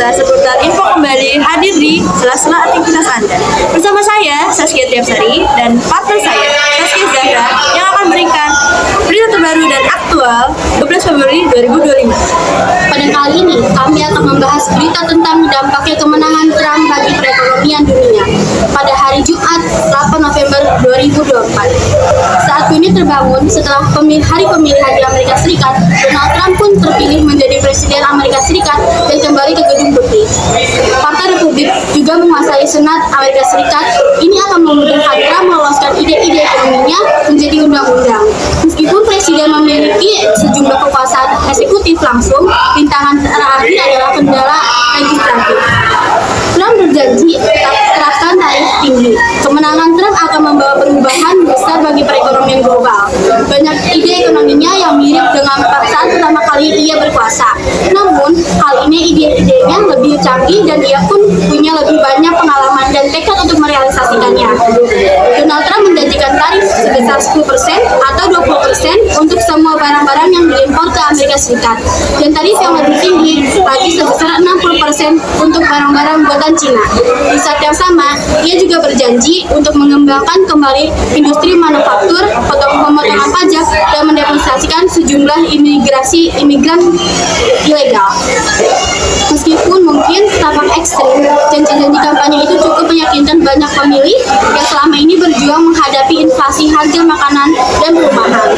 berita seputar info kembali hadir di sela-sela aktivitas Anda. Bersama saya, Saskia Triapsari, dan partner saya, Saskia Zahra, yang akan berikan berita terbaru dan aktual 12 Februari 2025. Pada kali ini, kami akan membahas berita tentang dampaknya kemenangan Trump bagi perekonomian dunia pada hari Jumat 8 November 2024. Saat ini terbangun setelah hari pemilihan di Amerika Serikat, Donald Trump pun terpilih menjadi Presiden Amerika Serikat dan kembali ke Gedung Putih. Partai Republik juga menguasai Senat Amerika Serikat. Ini akan memudahkan Trump meloloskan ide-ide ekonominya menjadi undang-undang. Meskipun Presiden memiliki sejumlah kekuasaan eksekutif langsung, rintangan terakhir adalah kendala legislatif. Trump berjanji tetap terapkan tarif tinggi. Kemenangan Trump akan membawa perubahan besar bagi perekonomian global. Banyak ide ekonominya yang mirip dengan saat pertama kali ia berkuasa. Namun, hal ini ide-idenya lebih canggih dan ia pun punya lebih banyak pengalaman dan tekad untuk merealisasikannya. Donald Trump menjanjikan tarif sebesar 10% atau 20% untuk semua barang-barang yang diimpor ke Amerika Serikat, dan tarif yang lebih tinggi lagi sebesar 60% untuk barang-barang buatan Cina. Di saat yang sama, ia juga berjanji untuk mengembangkan kembali industri manufaktur, pemotongan pajak, dan mendemonstrasikan sejumlah imigran ilegal. Meskipun mungkin tampak ekstrim, janji-janji kampanye itu cukup meyakinkan banyak pemilih yang selama ini berjuang menghadapi inflasi harga makanan dan perumahan,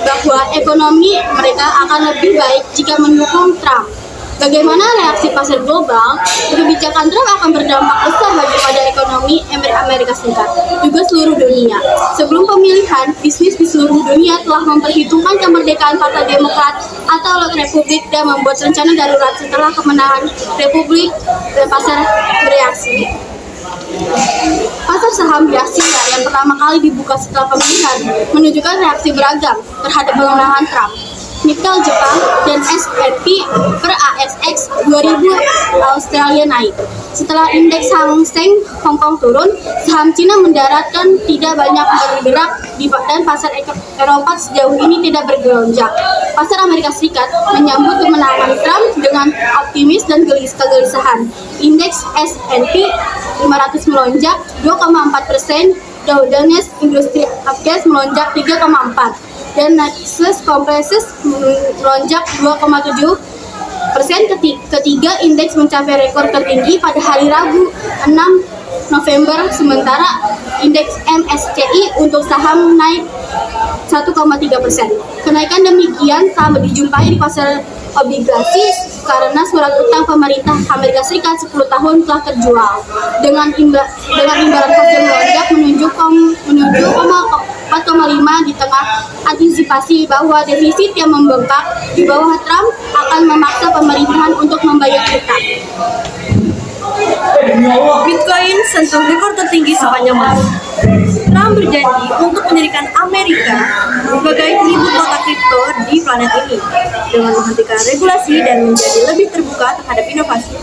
bahwa ekonomi mereka akan lebih baik jika mendukung Trump. Bagaimana reaksi pasar global? Kebijakan Trump akan berdampak besar pada ekonomi Amerika Serikat, juga seluruh dunia. Sebelum pemilihan, bisnis di seluruh dunia telah memperhitungkan kemerdekaan Partai Demokrat atau Republik dan membuat rencana darurat setelah kemenangan Republik, dan pasar bereaksi. Pasar saham di Asia yang pertama kali dibuka setelah pemilihan menunjukkan reaksi beragam terhadap kemenangan Trump. Nikkei Jepang dan S&P per ASX 2000 Australia naik. Setelah indeks Hang Seng Hong Kong turun, saham Cina mendaratkan tidak banyak bergerak dan pasar Eropa sejauh ini tidak bergelonjak. Pasar Amerika Serikat menyambut kemenangan Trump dengan optimis dan kegelisahan. Indeks S&P 500 melonjak 2,4%, Dow Jones Industrial Average melonjak 3,4%. dan Nasdaq Composite melonjak 2,7%. Ketiga indeks mencapai rekor tertinggi pada hari Rabu 6 November, sementara indeks MSCI untuk saham naik 1,3%. Kenaikan demikian tak dijumpai di pasar obligasi karena surat utang pemerintah Amerika Serikat 10 tahun telah terjual dengan imbalan hasil melonjak menuju 4,5 di tengah antisipasi bahwa defisit yang membengkak di bawah Trump akan memaksa pemerintahan untuk membayar utang. Bitcoin sentuh rekor tertinggi sepanjang masa. Trump berjanji untuk menjadikan Amerika sebagai ibu kota kripto di planet ini dengan menghentikan regulasi dan menjadi lebih terbuka terhadap inovasi.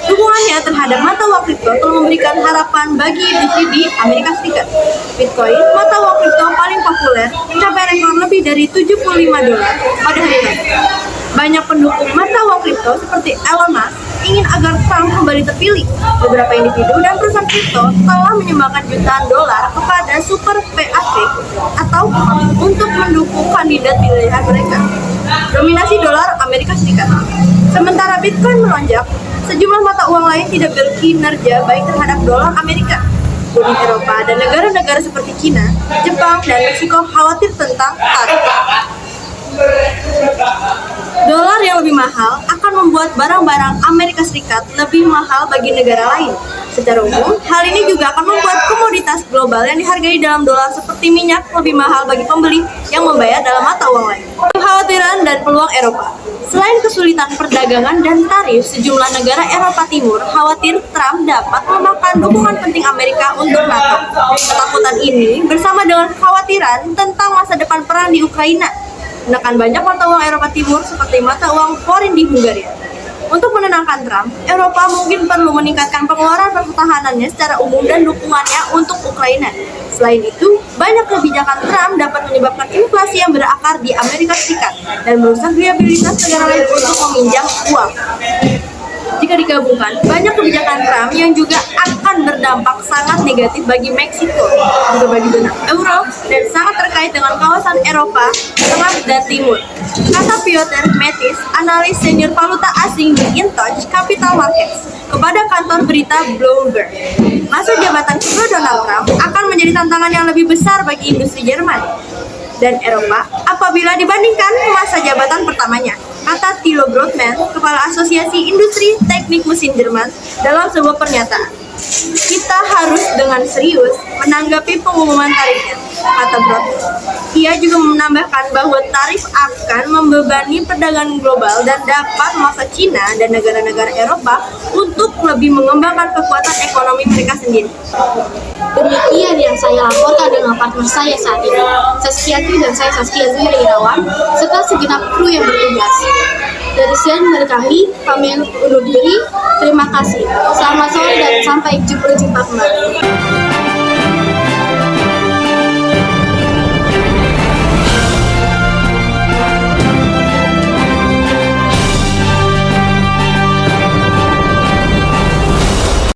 Dukungannya terhadap mata uang kripto telah memberikan harapan bagi industri di Amerika Serikat. Bitcoin, mata uang kripto paling populer, mencapai rekor lebih dari $75 pada hari ini. Banyak pendukung mata uang kripto seperti Elon Musk ingin agar Trump kembali terpilih. Beberapa individu dan perusahaan kripto telah menyumbangkan jutaan dolar kepada Super PAC atau untuk mendukung kandidat pilihan mereka. Dominasi dolar Amerika Serikat. Sementara Bitcoin melonjak, sejumlah mata uang lain tidak berkinerja baik terhadap dolar Amerika. Uni Eropa dan negara-negara seperti China, Jepang, dan Meksiko khawatir tentang tarif. Dolar yang lebih mahal akan membuat barang-barang Amerika Serikat lebih mahal bagi negara lain. Secara umum, hal ini juga akan membuat komoditas global yang dihargai dalam dolar seperti minyak lebih mahal bagi pembeli yang membayar dalam mata uang lain. Kekhawatiran dan peluang Eropa. Selain kesulitan perdagangan dan tarif, sejumlah negara Eropa Timur khawatir Trump dapat melemahkan dukungan penting Amerika untuk NATO. Ketakutan ini bersama dengan kekhawatiran tentang masa depan perang di Ukraina menekan banyak mata uang Eropa Timur seperti mata uang foreign di Hungaria. Untuk menenangkan Trump, Eropa mungkin perlu meningkatkan pengeluaran pertahanannya secara umum dan dukungannya untuk Ukraina. Selain itu, banyak kebijakan Trump dapat menyebabkan inflasi yang berakar di Amerika Serikat dan merusak viabilitas negara lain untuk meminjam uang. Jika digabungkan, banyak kebijakan Trump yang juga akan berdampak sangat negatif bagi Meksiko, juga bagi benua Euro, dan sangat terkait dengan kawasan Eropa, Tengah, dan Timur. Kata Piotr Metis, analis senior valuta asing di InTouch Capital Markets, kepada kantor berita Bloomberg. Masa jabatan kedua Donald Trump akan menjadi tantangan yang lebih besar bagi industri Jerman dan Eropa apabila dibandingkan masa jabatan pertamanya, kata Thilo Brothman, Kepala Asosiasi Industri Teknik Mesin Jerman, dalam sebuah pernyataan. Kita harus dengan serius menanggapi pengumuman tarifnya, kata Brothman. Ia juga menambahkan bahwa tarif akan membebani perdagangan global dan dapat memaksa Cina dan negara-negara Eropa untuk lebih mengembangkan kekuatan ekonomi mereka sendiri. Demikian yang saya laporkan dengan partner saya saat ini, Saskiati dan saya Saskia Zuhri Irawan, serta segenap kru yang bertugas. Dari sekian dari kami undur diri. Terima kasih. Selamat sore dan sampai jumpa kembali.